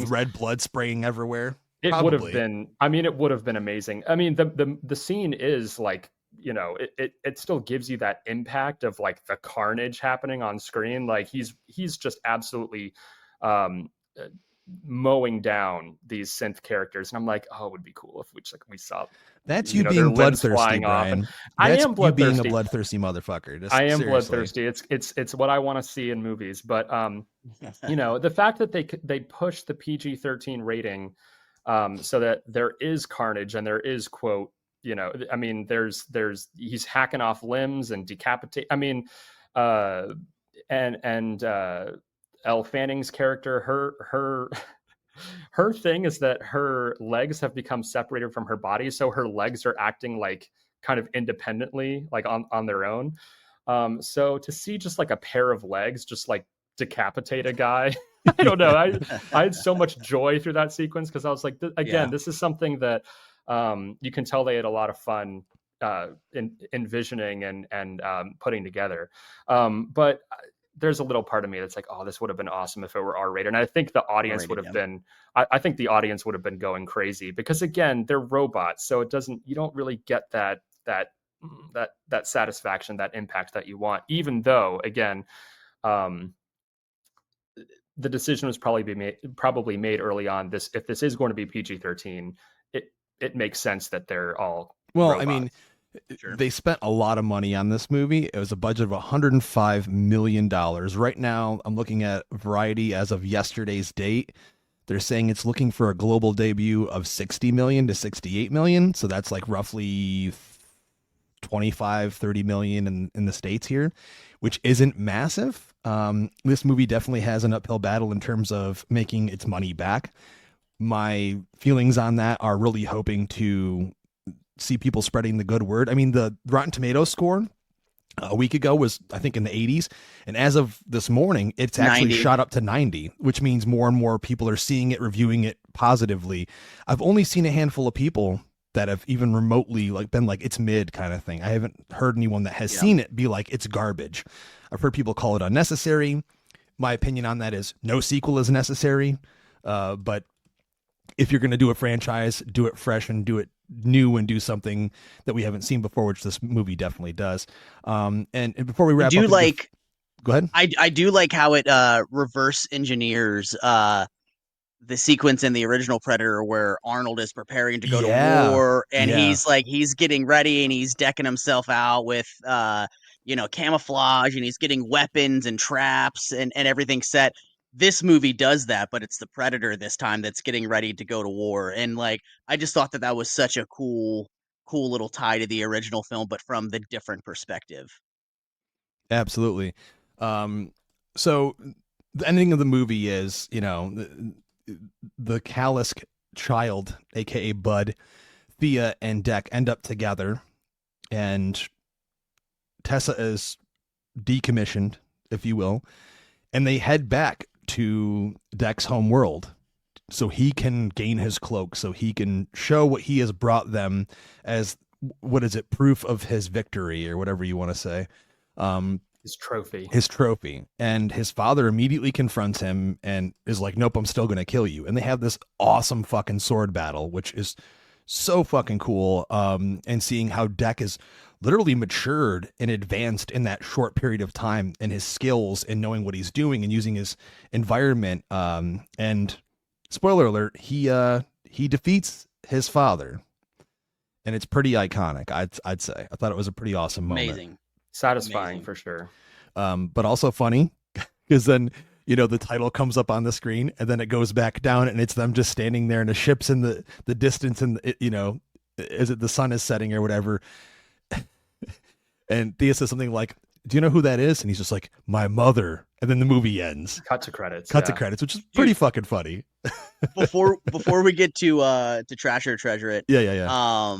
red blood spraying everywhere, it would have been. I mean, it would have been amazing. I mean, the scene is like, it still gives you that impact of like the carnage happening on screen. Like he's just absolutely mowing down these synth characters, and I'm like, oh, it would be cool if we saw. That's you being bloodthirsty, Brian. I am bloodthirsty. You being a bloodthirsty motherfucker. I am bloodthirsty. It's what I want to see in movies. But the fact that they push the PG-13 rating, so that there is carnage and there is quote. I mean, there's he's hacking off limbs and decapitate. I mean, and Elle Fanning's character, her thing is that her legs have become separated from her body, so her legs are acting like kind of independently, like on their own. So to see just like a pair of legs just like decapitate a guy, I don't know. I had so much joy through that sequence, because I was like, this is something that you can tell they had a lot of fun envisioning and putting together. But there's a little part of me that's like, oh, this would have been awesome if it were R-rated. And I think the audience would have been, I think the audience would have been going crazy, because again, they're robots. So you don't really get that satisfaction, that impact that you want, even though, again, the decision was probably made early on. If this is going to be PG-13, it makes sense that they're all robots. I mean, sure. They spent a lot of money on this movie. It was a budget of $105 million. Right now, I'm looking at Variety as of yesterday's date. They're saying it's looking for a global debut of 60 million to 68 million. So that's like roughly 25-30 million in the States here, which isn't massive. This movie definitely has an uphill battle in terms of making its money back. My feelings on that are really hoping to see people spreading the good word. I mean, the Rotten Tomatoes score a week ago was, I think, in the 80s. And as of this morning, it's actually 90. shot up to 90, which means more and more people are seeing it, reviewing it positively. I've only seen a handful of people that have even remotely like been like, it's mid kind of thing. I haven't heard anyone that has seen it be like, it's garbage. I've heard people call it unnecessary. My opinion on that is no sequel is necessary. But if you're going to do a franchise, do it fresh and do it new and do something that we haven't seen before, which this movie definitely does. And before we wrap up, go ahead. I do like how it reverse engineers the sequence in the original Predator where Arnold is preparing to go to war, and he's getting ready and he's decking himself out with camouflage, and he's getting weapons and traps and everything set. This movie does that, but it's the Predator this time that's getting ready to go to war. And like, I just thought that was such a cool little tie to the original film, but from the different perspective. Absolutely. So the ending of the movie is, the Callisk child, aka Bud, Thea, and Deck end up together, and Tessa is decommissioned, if you will, and they head back to Deck's home world so he can gain his cloak, so he can show what he has brought them as, what is it, proof of his victory, or whatever you want to say. His trophy. And his father immediately confronts him and is like, nope, I'm still going to kill you. And they have this awesome fucking sword battle, which is so fucking cool. And seeing how Deck is literally matured and advanced in that short period of time, and his skills and knowing what he's doing and using his environment. And spoiler alert, he defeats his father, and it's pretty iconic. I'd say, I thought it was a pretty awesome moment. Amazing. Satisfying for sure. But also funny, because then, the title comes up on the screen and then it goes back down and it's them just standing there, and the ship's in the distance, and is it the sun is setting or whatever. And Thea says something like, do you know who that is? And he's just like, my mother. And then the movie ends. Cut to credits, which is pretty fucking funny. before we get to trash or treasure it. Yeah.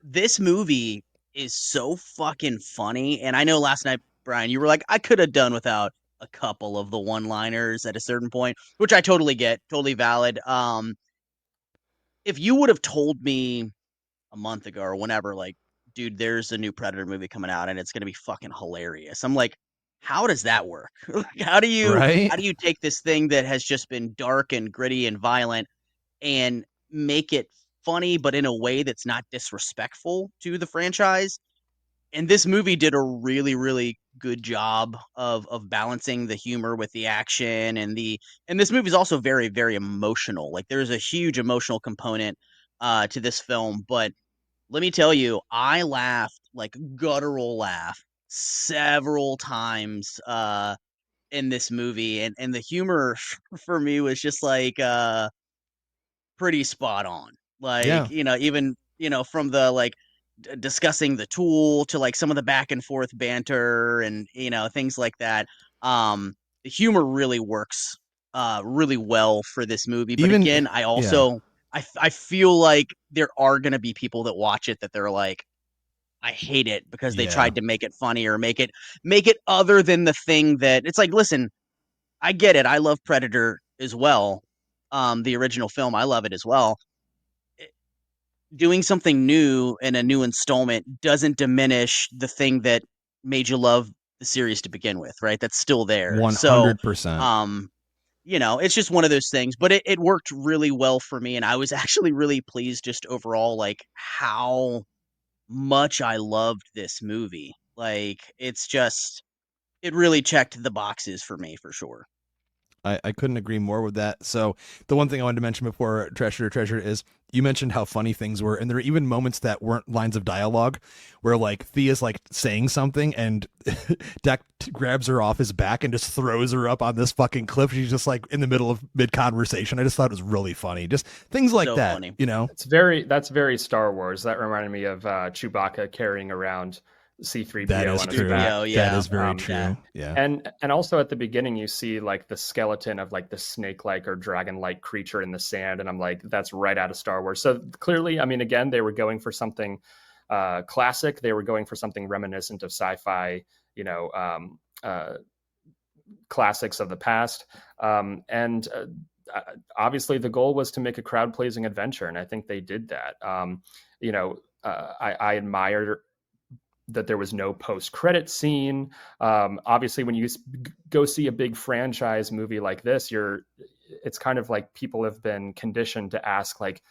This movie is so fucking funny. And I know last night, Brian, you were like, I could have done without a couple of the one-liners at a certain point, which I totally get, totally valid. If you would have told me a month ago or whenever, like, dude, there's a new Predator movie coming out and it's going to be fucking hilarious, I'm like, how does that work? How do you take this thing that has just been dark and gritty and violent and make it funny, but in a way that's not disrespectful to the franchise? And this movie did a really, really good job of balancing the humor with the action, and this movie is also very, very emotional. Like, there's a huge emotional component to this film, but let me tell you, I laughed, like guttural laugh, several times in this movie, and the humor for me was just like pretty spot on. Like, even from the like discussing the tool to like some of the back and forth banter and things like that. The humor really works really well for this movie. But again, I also I feel like there are going to be people that watch it that they're like, I hate it because they tried to make it funny or make it other than the thing that it's like. Listen, I get it. I love Predator as well. The original film, I love it as well. Doing something new in a new installment doesn't diminish the thing that made you love the series to begin with, right? That's still there. 100%. It's just one of those things, but it worked really well for me. And I was actually really pleased just overall, like how much I loved this movie. Like, it really checked the boxes for me, for sure. I couldn't agree more with that. So the one thing I wanted to mention before treasure is, you mentioned how funny things were, and there are even moments that weren't lines of dialogue where like Thea's like saying something and Deck grabs her off his back and just throws her up on this fucking cliff. She's just like in the middle of mid conversation. I just thought it was really funny. Just things like that, funny. That's very Star Wars. That reminded me of Chewbacca carrying around C-3PO. That is true. That is very true. Yeah. And also at the beginning you see like the skeleton of like the snake-like or dragon-like creature in the sand, and I'm like, that's right out of Star Wars. So clearly, I mean, again, they were going for something classic. They were going for something reminiscent of sci-fi, classics of the past. And obviously the goal was to make a crowd-pleasing adventure, and I think they did that. I admire that there was no post-credit scene. Obviously, when you go see a big franchise movie like this, it's kind of like people have been conditioned to ask, like,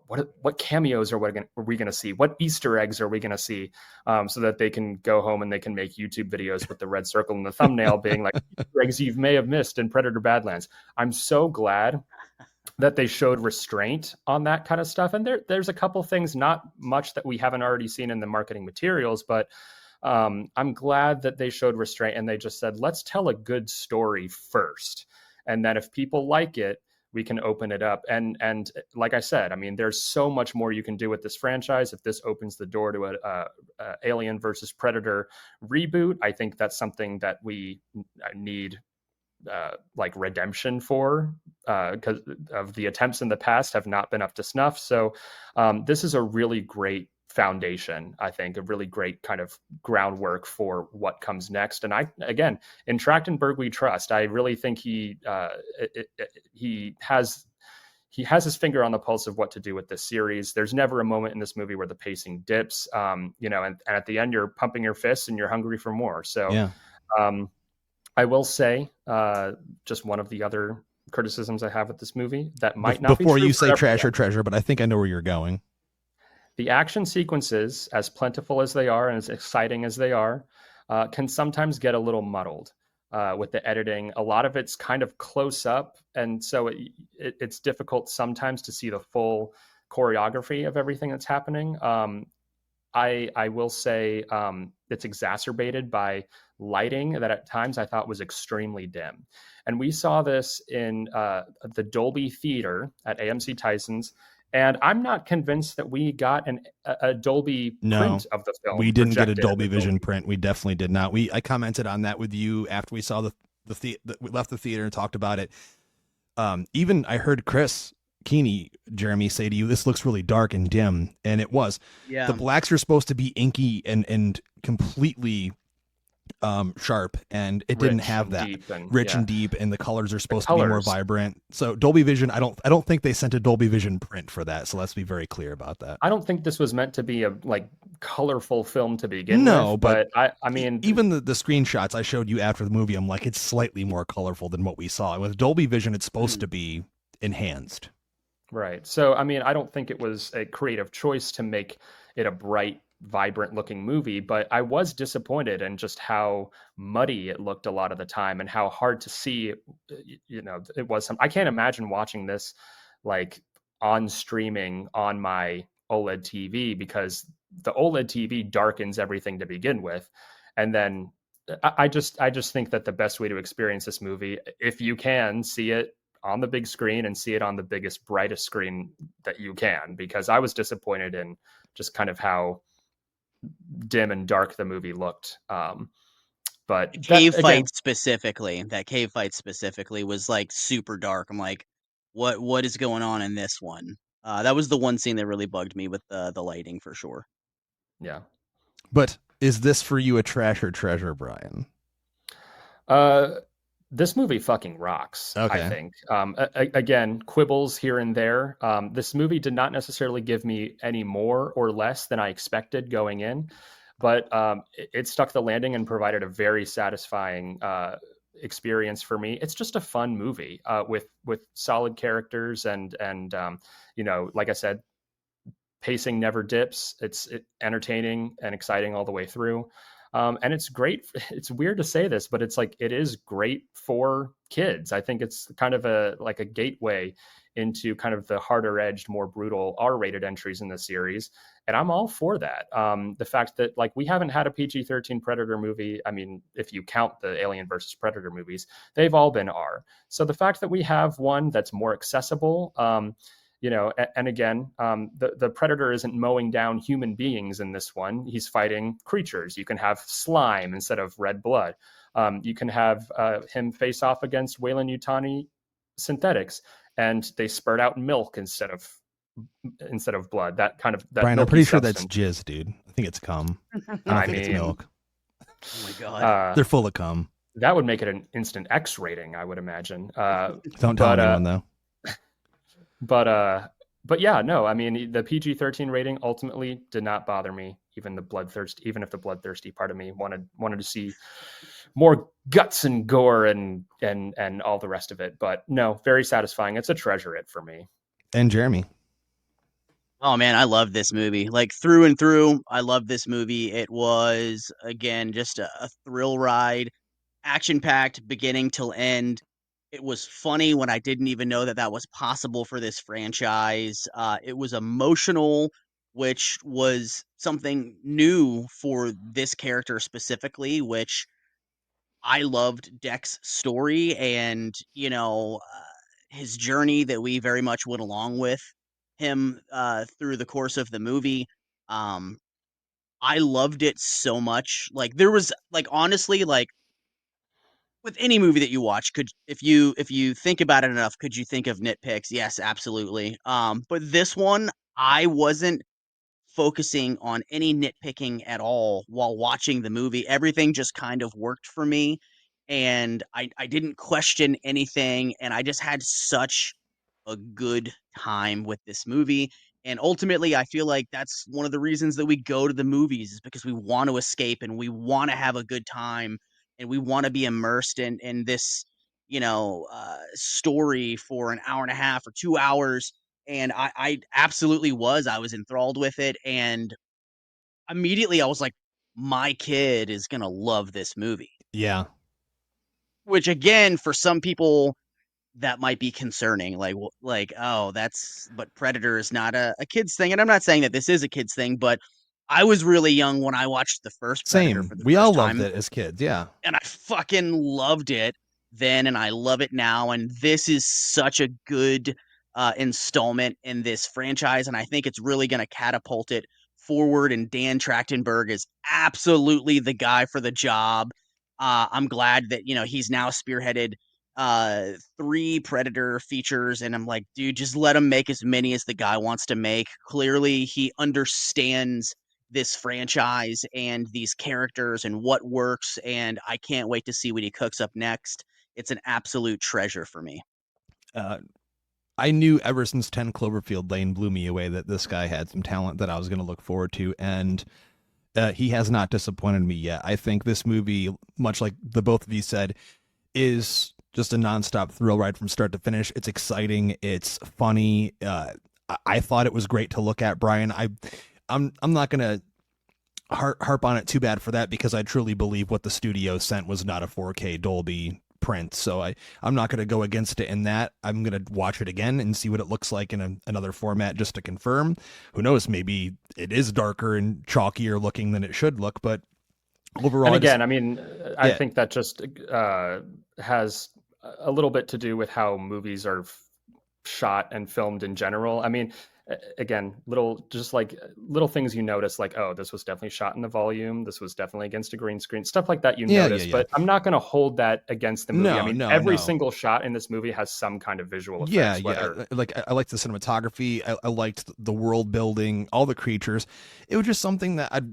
what cameos are we going to see? What Easter eggs are we going to see? So that they can go home and they can make YouTube videos with the red circle in the thumbnail being like, Easter eggs you may have missed in Predator Badlands. I'm so glad that they showed restraint on that kind of stuff. And there's a couple things, not much that we haven't already seen in the marketing materials, but I'm glad that they showed restraint and they just said, let's tell a good story first. And then if people like it, we can open it up. And like I said, I mean, there's so much more you can do with this franchise. If this opens the door to a Alien versus Predator reboot, I think that's something that we need like redemption for, because of the attempts in the past have not been up to snuff. So this is a really great foundation, I think, a really great kind of groundwork for what comes next. And again, in Trachtenberg we trust. I really think he has his finger on the pulse of what to do with this series. There's never a moment in this movie where the pacing dips, and at the end you're pumping your fists and you're hungry for more. So yeah. I will say just one of the other criticisms I have with this movie that might not before be true you say trash or treasure, but I think I know where you're going. The action sequences, as plentiful as they are and as exciting as they are, can sometimes get a little muddled with the editing. A lot of it's kind of close up, and so it's difficult sometimes to see the full choreography of everything that's happening. I will say it's exacerbated by lighting that at times I thought was extremely dim. And we saw this in the Dolby Theater at AMC Tyson's. And I'm not convinced that we got a Dolby print of the film. We didn't get a Dolby Vision print. We definitely did not. I commented on that with you after we saw we left the theater and talked about it. Even I heard Chris Keeney, Jeremy, say to you, this looks really dark and dim. And it was. Yeah. The blacks are supposed to be inky and completely sharp, and it didn't have that. Rich and deep, and the colors are supposed to be more vibrant. So Dolby Vision, I don't think they sent a Dolby Vision print for that. So let's be very clear about that. I don't think this was meant to be a colorful film to begin with. But I mean, even the screenshots I showed you after the movie, I'm like, it's slightly more colorful than what we saw. With Dolby Vision, it's supposed to be enhanced. Right. So I mean, I don't think it was a creative choice to make it a bright, vibrant looking movie, but I was disappointed in just how muddy it looked a lot of the time and how hard to see it was. I can't imagine watching this like on streaming on my OLED TV, because the OLED TV darkens everything to begin with. And then I just think that the best way to experience this movie, if you can see it on the big screen, and see it on the biggest, brightest screen that you can, because I was disappointed in just kind of how dim and dark the movie looked. But that cave fight specifically was like super dark. I'm like, what is going on in this one? That was the one scene that really bugged me with the lighting, for sure. Yeah. But is this for you a trash or treasure, Brian? This movie fucking rocks, okay. I think. Again, quibbles here and there. This movie did not necessarily give me any more or less than I expected going in, but it stuck the landing and provided a very satisfying experience for me. It's just a fun movie with solid characters and like I said, pacing never dips. It's entertaining and exciting all the way through. And it's great. It's weird to say this, but it is great for kids. I think it's kind of a gateway into kind of the harder edged, more brutal R-rated entries in the series. And I'm all for that. The fact that we haven't had a PG-13 Predator movie. I mean, if you count the Alien versus Predator movies, they've all been R. So the fact that we have one that's more accessible, and again, the Predator isn't mowing down human beings in this one. He's fighting creatures. You can have slime instead of red blood. You can have him face off against Weyland-Yutani synthetics, and they spurt out milk instead of instead of blood. That kind of that Brian, I'm milky pretty sure that's substance. jizz, dude. I think it's cum. I don't I think it's mean, milk. Oh my god. They're full of cum. That would make it an instant X rating, I would imagine. Don't tell anyone though. But yeah, no, I mean, the PG-13 rating ultimately did not bother me. Even if the bloodthirsty part of me wanted to see more guts and gore and all the rest of it. But no, very satisfying. It's a treasure it for me. And Jeremy. Oh man, I love this movie. Like through and through, I love this movie. It was again just a thrill ride, action packed beginning till end. It was funny when I didn't even know that that was possible for this franchise. It was emotional, which was something new for this character specifically, which I loved Deck's story and, his journey that we very much went along with him through the course of the movie. Um, I loved it so much. Like there was like honestly like with any movie that you watch, could if you think about it enough, could you think of nitpicks? Yes, absolutely. But this one, I wasn't focusing on any nitpicking at all while watching the movie. Everything just kind of worked for me, and I didn't question anything, and I just had such a good time with this movie. And ultimately, I feel like that's one of the reasons that we go to the movies is because we want to escape and we want to have a good time and we want to be immersed in this, story for an hour and a half or 2 hours. And I absolutely was. I was enthralled with it. And immediately I was like, my kid is going to love this movie. Yeah. Which, again, for some people, that might be concerning. Oh, but Predator is not a kid's thing. And I'm not saying that this is a kid's thing, but I was really young when I watched the first Predator Same. for the We first all time. loved it as kids. Yeah. And I fucking loved it then, and I love it now. And this is such a good installment in this franchise, and I think it's really going to catapult it forward. And Dan Trachtenberg is absolutely the guy for the job. I'm glad that he's now spearheaded 3 Predator features, and I'm like, dude, just let him make as many as the guy wants to make. Clearly, he understands this franchise and these characters and what works, and I can't wait to see what he cooks up next. It's an absolute treasure for me. I knew ever since 10 Cloverfield Lane blew me away that this guy had some talent that I was going to look forward to, and he has not disappointed me yet. I think this movie, much like the both of you said, is just a nonstop thrill ride from start to finish. It's exciting. It's funny. I thought it was great to look at, Brian. I'm not going to harp on it too bad for that because I truly believe what the studio sent was not a 4K Dolby print. So I'm not going to go against it in that. I'm going to watch it again and see what it looks like in another format just to confirm. Who knows? Maybe it is darker and chalkier looking than it should look, but overall. And again, I mean, I think that just has a little bit to do with how movies are shot and filmed in general. I mean, again, little things you notice, like, oh, this was definitely shot in the volume. This was definitely against a green screen, stuff like that you notice. Yeah. But I'm not going to hold that against the movie. Every single shot in this movie has some kind of visual effects. Yeah. Like I liked the cinematography. I liked the world building, all the creatures. It was just something that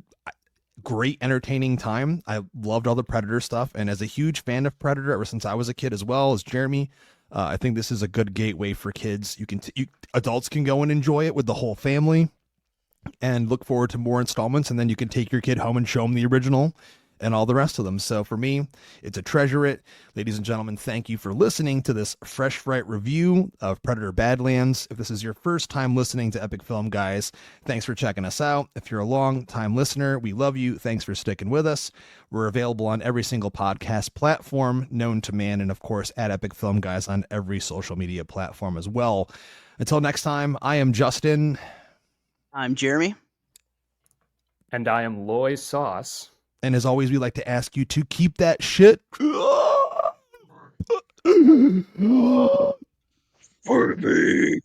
great entertaining time. I loved all the Predator stuff, and as a huge fan of Predator ever since I was a kid, as well as Jeremy, I think this is a good gateway for kids. Adults can go and enjoy it with the whole family and look forward to more installments, and then you can take your kid home and show them the original and all the rest of them. So for me, it's a treasure it. Ladies and gentlemen, thank you for listening to this Fresh Fright review of Predator Badlands. If this is your first time listening to Epic Film Guys, thanks for checking us out. If you're a long-time listener, we love you. Thanks for sticking with us. We're available on every single podcast platform known to man, and of course at Epic Film Guys on every social media platform as well. Until next time, I am Justin. I'm Jeremy. And I am LoySauce. And as always, we like to ask you to keep that shit for me.